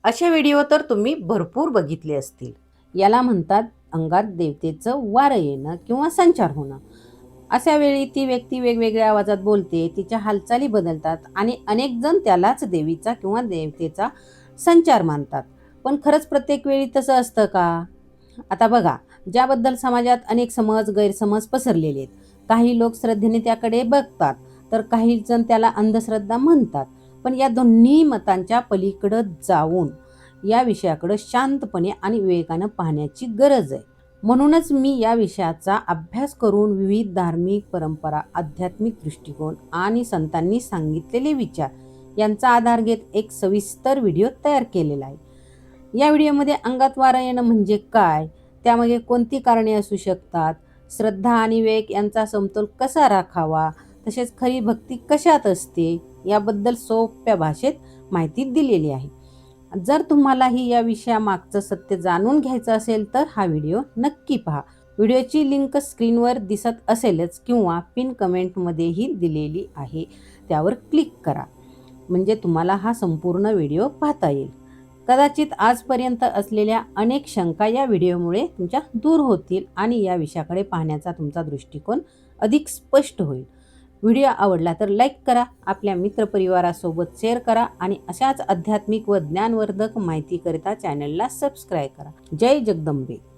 असे व्हिडिओ तर तुम्ही भरपूर बघितले असतील. याला म्हणतात अंगात देवतेचं वारं येणं किंवा संचार होणं. अशा वेळी ती व्यक्ती वेगवेगळ्या आवाजात बोलते, तिच्या हालचाली बदलतात आणि अनेक जण त्यालाच देवीचा किंवा देवतेचा संचार मानतात. पण खरंच प्रत्येक वेळी तसं असतं का? आता बघा, ज्याबद्दल समाजात अनेक समज, गैरसमज पसरलेले आहेत. काही लोक श्रद्धेने त्याकडे बघतात, तर काही जण त्याला अंधश्रद्धा म्हणतात. पण या दोन्ही मतांच्या पलीकडं जाऊन या विषयाकडं शांतपणे आणि विवेकानं पाहण्याची गरज आहे. म्हणूनच मी या विषयाचा अभ्यास करून विविध धार्मिक परंपरा, आध्यात्मिक दृष्टिकोन आणि संतांनी सांगितलेले विचार यांचा आधार घेत एक सविस्तर व्हिडिओ तयार केलेला आहे. या व्हिडिओमध्ये अंगात वारा येणं म्हणजे काय? त्यामागे कोणती कारणे असू शकतात? श्रद्धा आणि विवेक यांचा समतोल कसा राखावा? तसेच खरी भक्ती कशात असते? याबद्दल सोप्या भाषेत माहिती दिलेली आहे. जर तुम्हालाही या विषयामागचं सत्य जाणून घ्यायचं असेल तर हा व्हिडिओ नक्की पहा. व्हिडिओची लिंक स्क्रीनवर दिसत असेलच किंवा पिन कमेंटमध्येही दिलेली आहे. त्यावर क्लिक करा. म्हणजे तुम्हाला हा संपूर्ण व्हिडिओ पाहता येईल. कदाचित आजपर्यंत असलेल्या अनेक शंका या व्हिडिओमुळे तुमच्या दूर होतील आणि या विषयाकडे पाहण्याचा तुमचा दृष्टिकोन अधिक स्पष्ट होईल. व्हिडिओ आवडला तर लाईक करा, आपल्या मित्रपरिवारासोबत शेअर करा आणि अशाच आध्यात्मिक व ज्ञानवर्धक माहितीकरिता चॅनलला सबस्क्राईब करा. जय जगदंबे.